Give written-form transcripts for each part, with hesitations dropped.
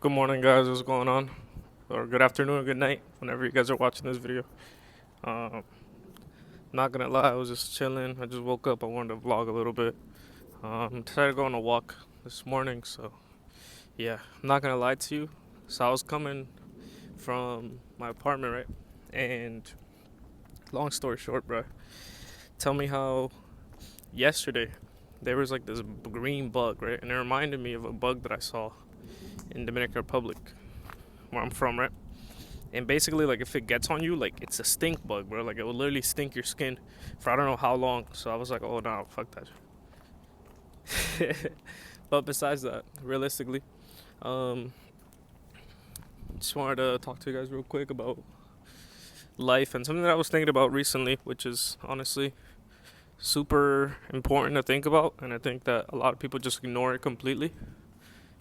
Good morning, guys. What's going on? Or good afternoon or good night, whenever you guys are watching this video. Um, Not gonna lie, I was just chilling. I just woke up. I wanted to vlog a little bit. Decided to go on a walk this morning. So yeah, I'm not gonna lie to you. So I was coming from my apartment, right? And long story short, bro, tell me how yesterday there was like this green bug, right? And it reminded me of a bug that I saw in Dominican Republic, where I'm from, right? And basically, like, if it gets on you, like, it's a stink bug, bro. Like, it will literally stink your skin for I don't know how long. So I was like, oh no, fuck that. But besides that, realistically, um just wanted to talk to you guys real quick about life and something that I was thinking about recently, which is honestly super important to think about. And I think that a lot of people just ignore it completely.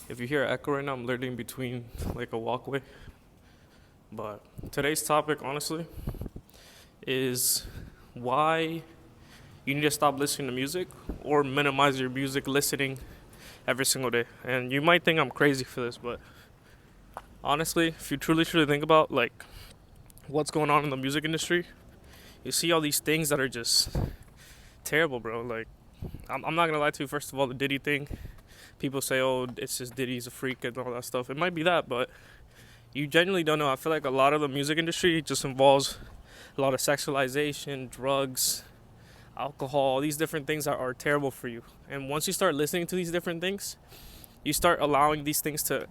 If you hear an echo right now, I'm literally in between like a walkway. But today's topic, honestly, is why you need to stop listening to music or minimize your music listening every single day. And you might think I'm crazy for this, but honestly, if you truly think about like what's going on in the music industry, you see all these things that are just terrible, bro. Like, I'm not gonna lie to you. First of all, the Diddy thing, people say, oh, it's just Diddy's a freak and all that stuff. It might be that, but you genuinely don't know. I feel like a lot of the music industry just involves a lot of sexualization, drugs, alcohol, these different things that are terrible for you. And once you start listening to these different things, you start allowing these things to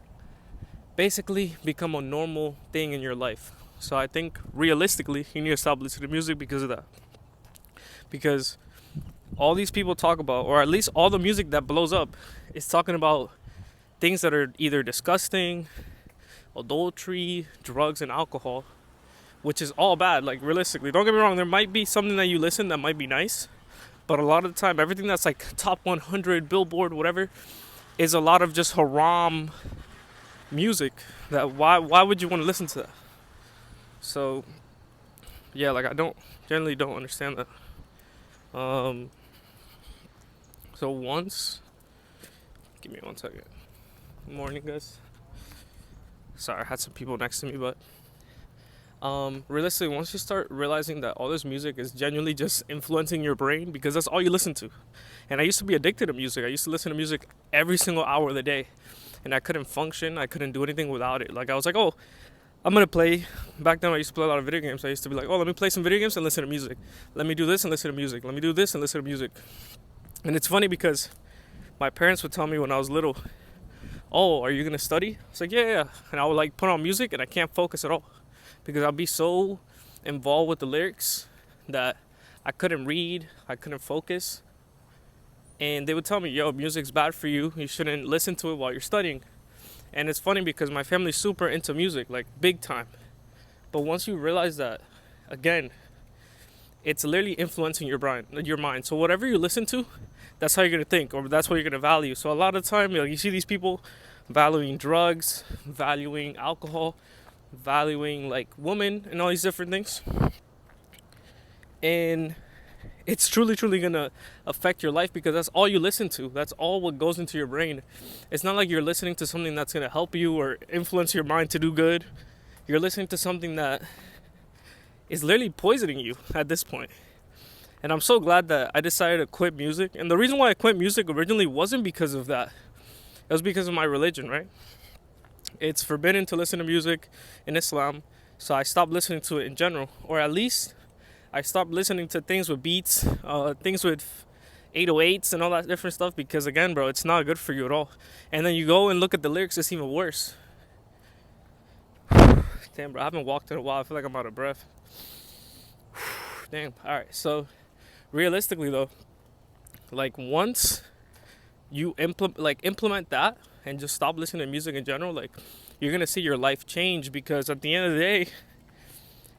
basically become a normal thing in your life. So I think realistically, you need to stop listening to music because of that. Because all these people talk about, or at least all the music that blows up, is talking about things that are either disgusting, adultery, drugs, and alcohol, which is all bad. Like, realistically, don't get me wrong, there might be something that you listen that might be nice, but a lot of the time, everything that's like top 100, Billboard, whatever, is a lot of just haram music. That why would you want to listen to that? So yeah, like, I generally don't understand that. So once, give me 1 second. Good morning, guys. Sorry, I had some people next to me, but realistically, once you start realizing that all this music is genuinely just influencing your brain, because that's all you listen to. And I used to be addicted to music. I used to listen to music every single hour of the day, and I couldn't function. I couldn't do anything without it. Like, I was like, oh, I'm gonna play. Back then, I used to play a lot of video games. I used to be like, oh, let me play some video games and listen to music. Let me do this and listen to music. Let me do this and listen to music. And it's funny because my parents would tell me when I was little, oh, are you gonna study? I was like, yeah. And I would like put on music and I can't focus at all because I'll be so involved with the lyrics that I couldn't read, I couldn't focus. And they would tell me, yo, music's bad for you. You shouldn't listen to it while you're studying. And it's funny because my family's super into music, like big time. But once you realize that, again, it's literally influencing your mind. So whatever you listen to, that's how you're gonna think, or that's what you're gonna value. So a lot of the time, you see these people valuing drugs, valuing alcohol, valuing like women and all these different things, and it's truly gonna affect your life because that's all you listen to. That's all what goes into your brain. It's not like you're listening to something that's gonna help you or influence your mind to do good. You're listening to something that is literally poisoning you at this point. And I'm so glad that I decided to quit music. And the reason why I quit music originally wasn't because of that. It was because of my religion, right? It's forbidden to listen to music in Islam. So I stopped listening to it in general. Or at least I stopped listening to things with beats, things with 808s and all that different stuff. Because again, bro, it's not good for you at all. And then you go and look at the lyrics, it's even worse. Damn, bro, I haven't walked in a while. I feel like I'm out of breath. Damn. All right. So realistically, though, like, once you implement that and just stop listening to music in general, like, you're gonna see your life change because at the end of the day,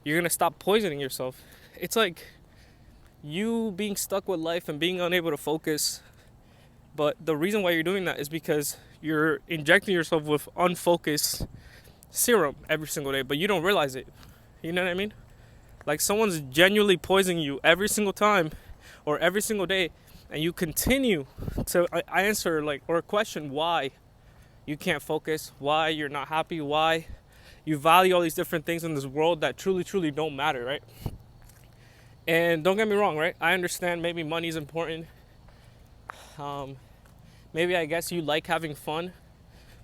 you're gonna stop poisoning yourself. It's like you being stuck with life and being unable to focus. But the reason why you're doing that is because you're injecting yourself with unfocused serum every single day, but you don't realize it. You know what I mean? Like, someone's genuinely poisoning you every single time or every single day, and you continue to answer, like, or question why you can't focus, why you're not happy, why you value all these different things in this world that truly, truly don't matter, right? And don't get me wrong, right? I understand maybe money is important. Maybe I guess you like having fun.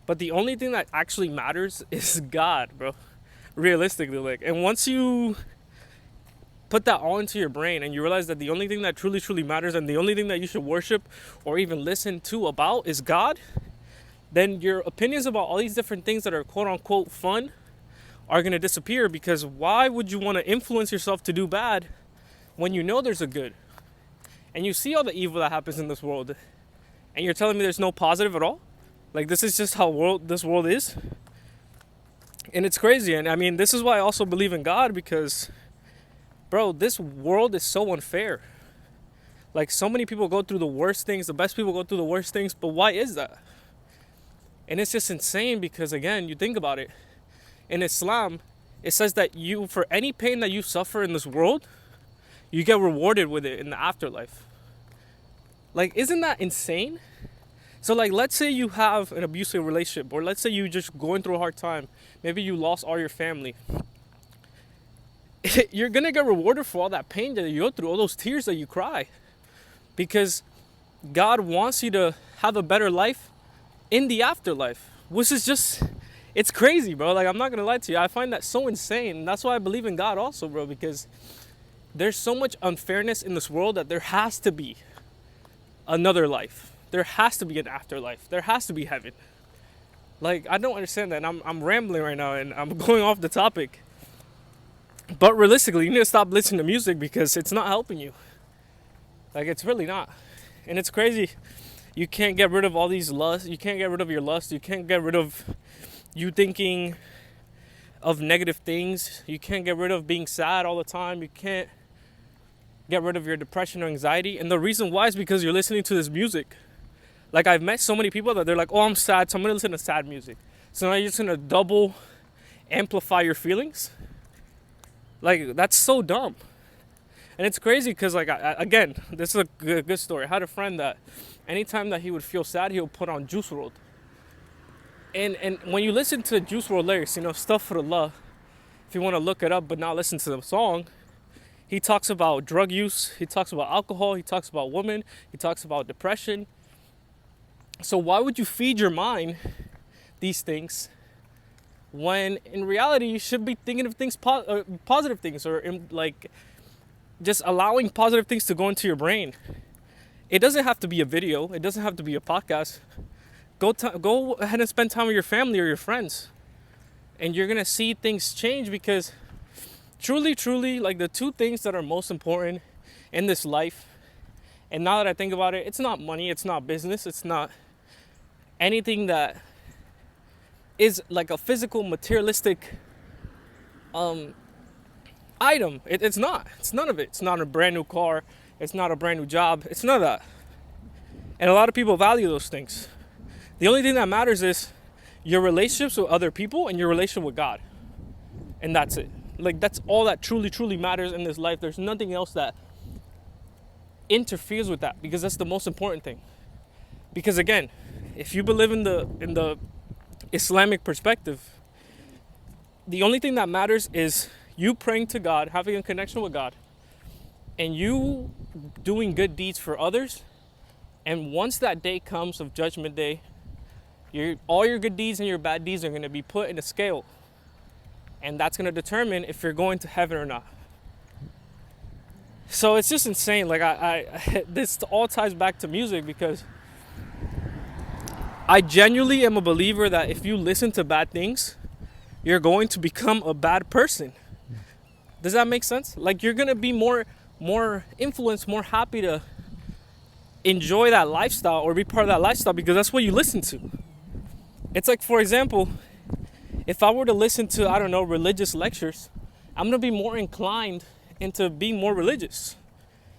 But the only thing that actually matters is God, bro. Realistically, like, and once you put that all into your brain and you realize that the only thing that truly, truly matters and the only thing that you should worship or even listen to about is God, then your opinions about all these different things that are quote unquote fun are going to disappear, because why would you want to influence yourself to do bad when you know there's a good? And you see all the evil that happens in this world, and you're telling me there's no positive at all? Like, this is just how this world is? And it's crazy. And I mean, this is why I also believe in God, because, bro, this world is so unfair. Like, so many people go through the worst things, the best people go through the worst things, but why is that? And it's just insane because, again, you think about it. In Islam, it says that for any pain that you suffer in this world, you get rewarded with it in the afterlife. Like, isn't that insane? So, like, let's say you have an abusive relationship, or let's say you just going through a hard time. Maybe you lost all your family. You're going to get rewarded for all that pain that you go through, all those tears that you cry. Because God wants you to have a better life in the afterlife, which is just, it's crazy, bro. Like, I'm not going to lie to you. I find that so insane. That's why I believe in God also, bro, because there's so much unfairness in this world that there has to be another life. There has to be an afterlife. There has to be heaven. Like, I don't understand that. I'm rambling right now and I'm going off the topic. But realistically, you need to stop listening to music because it's not helping you. Like, it's really not. And it's crazy. You can't get rid of all these lusts. You can't get rid of your lust. You can't get rid of you thinking of negative things. You can't get rid of being sad all the time. You can't get rid of your depression or anxiety. And the reason why is because you're listening to this music. Like, I've met so many people that they're like, oh, I'm sad, so I'm going to listen to sad music. So now you're just going to double amplify your feelings. Like, that's so dumb. And it's crazy because, like, again, this is a good story. I had a friend that anytime that he would feel sad, he would put on Juice WRLD. And when you listen to Juice WRLD lyrics, you know, Stuff for the Love, if you want to look it up but not listen to the song, he talks about drug use, he talks about alcohol, he talks about women, he talks about depression. So why would you feed your mind these things when in reality you should be thinking of things, positive things, or like just allowing positive things to go into your brain? It doesn't have to be a video. It doesn't have to be a podcast. Go ahead and spend time with your family or your friends, and you're gonna see things change. Because truly, like, the two things that are most important in this life, and now that I think about it, it's not money, it's not business, it's not anything that is like a physical, materialistic item. It's not. It's none of it. It's not a brand new car. It's not a brand new job. It's none of that. And a lot of people value those things. The only thing that matters is your relationships with other people and your relationship with God. And that's it. Like, that's all that truly matters in this life. There's nothing else that interferes with that, because that's the most important thing. Because again, if you believe in the Islamic perspective, the only thing that matters is you praying to God, having a connection with God, and you doing good deeds for others. And once that day comes of Judgment Day, all your good deeds and your bad deeds are going to be put in a scale. And that's going to determine if you're going to heaven or not. So it's just insane. Like, I this all ties back to music, because I genuinely am a believer that if you listen to bad things, you're going to become a bad person. Does that make sense? Like, you're going to be more influenced, more happy to enjoy that lifestyle or be part of that lifestyle, because that's what you listen to. It's like, for example, if I were to listen to, I don't know, religious lectures, I'm going to be more inclined into being more religious.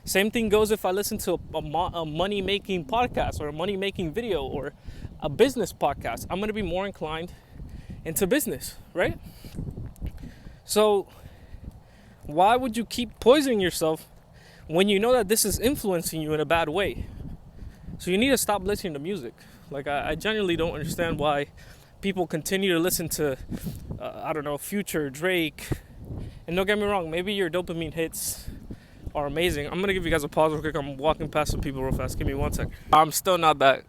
Same thing goes if I listen to a money-making podcast or a money-making video or a business podcast. I'm going to be more inclined into business, right? So why would you keep poisoning yourself when you know that this is influencing you in a bad way? So you need to stop listening to music. Like, I genuinely don't understand why people continue to listen to, I don't know, Future, Drake. And don't get me wrong, maybe your dopamine hits are amazing. I'm gonna give you guys a pause real quick. I'm walking past some people real fast. Give me 1 second. I'm still not that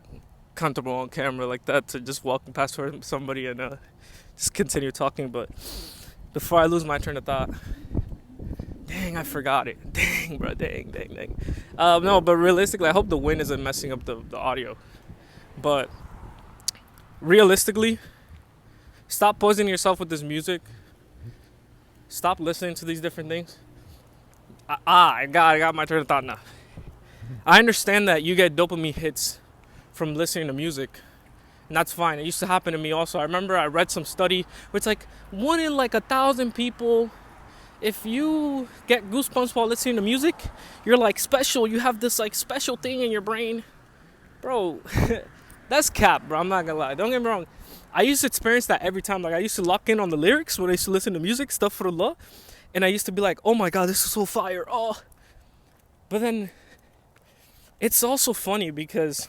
comfortable on camera like that to just walking past somebody and just continue talking. But before I lose my train of thought, dang, I forgot it. Dang, bro. Dang. No, but realistically, I hope the wind isn't messing up the audio. But realistically, stop poisoning yourself with this music. Stop listening to these different things. I got my train of thought now. I understand that you get dopamine hits from listening to music, and that's fine. It used to happen to me also. I remember I read some study where it's like 1 in like 1,000 people, if you get goosebumps while listening to music, you're like special. You have this like special thing in your brain. Bro, that's cap, bro. I'm not gonna lie. Don't get me wrong. I used to experience that every time. Like, I used to lock in on the lyrics when I used to listen to music, stuff for the law. And I used to be like, oh my God, this is so fire. Oh. But then it's also funny because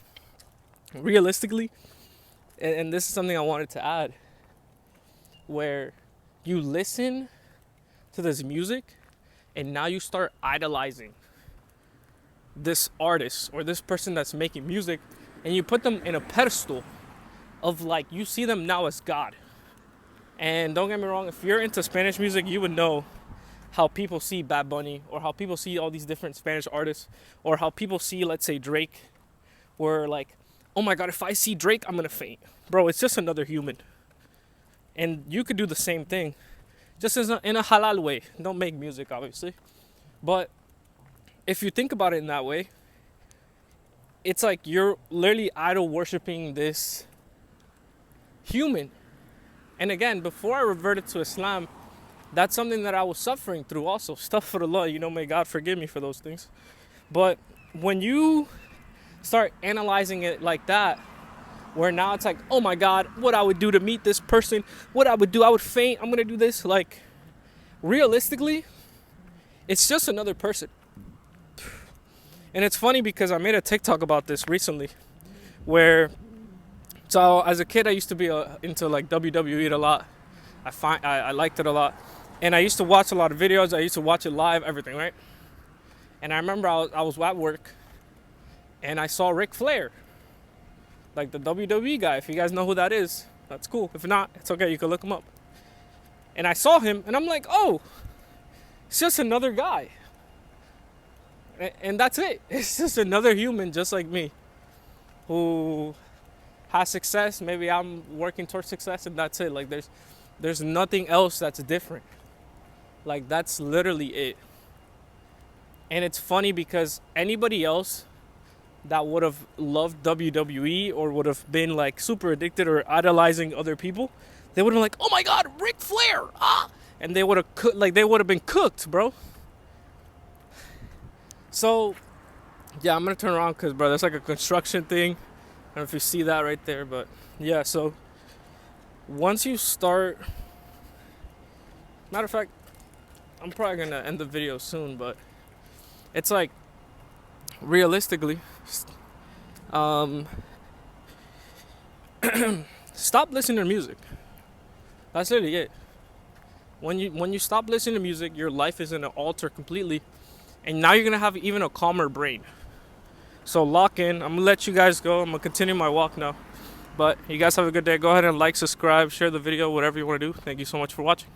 realistically, and this is something I wanted to add, where you listen to this music and now you start idolizing this artist or this person that's making music, and you put them in a pedestal of like, you see them now as God. And don't get me wrong, if you're into Spanish music, you would know how people see Bad Bunny, or how people see all these different Spanish artists, or how people see, let's say, Drake, where like, oh my God, if I see Drake, I'm gonna faint. Bro, it's just another human. And you could do the same thing, just in a halal way. Don't make music, obviously. But if you think about it in that way, it's like you're literally idol worshiping this human. And again, before I reverted to Islam, that's something that I was suffering through also. Astaghfirullah, may God forgive me for those things. But when you start analyzing it like that, where now it's like, oh my God, what I would do to meet this person, what I would do, I would faint, I'm gonna do this. Like, realistically, it's just another person. And it's funny because I made a TikTok about this recently, where, so as a kid, I used to be into like WWE a lot. I liked it a lot. And I used to watch a lot of videos. I used to watch it live, everything, right? And I remember I was at work and I saw Ric Flair, like the WWE guy. If you guys know who that is, that's cool. If not, it's okay. You can look him up. And I saw him and I'm like, oh, it's just another guy. And that's it. It's just another human just like me who has success. Maybe I'm working towards success, and that's it. Like, there's nothing else that's different. Like, that's literally it. And it's funny because anybody else that would have loved WWE or would have been like super addicted or idolizing other people, they would have been like, oh my God, Ric Flair, and they would have been cooked, bro. So yeah, I'm gonna turn around because, bro, that's like a construction thing. I don't know if you see that right there, but yeah. So once you start, matter of fact, I'm probably gonna end the video soon, but it's like, realistically, stop listening to music. That's literally it. When you stop listening to music, your life is gonna alter completely, and now you're gonna have even a calmer brain. So lock in. I'm gonna let you guys go. I'm gonna continue my walk now. But you guys have a good day. Go ahead and like, subscribe, share the video, whatever you want to do. Thank you so much for watching.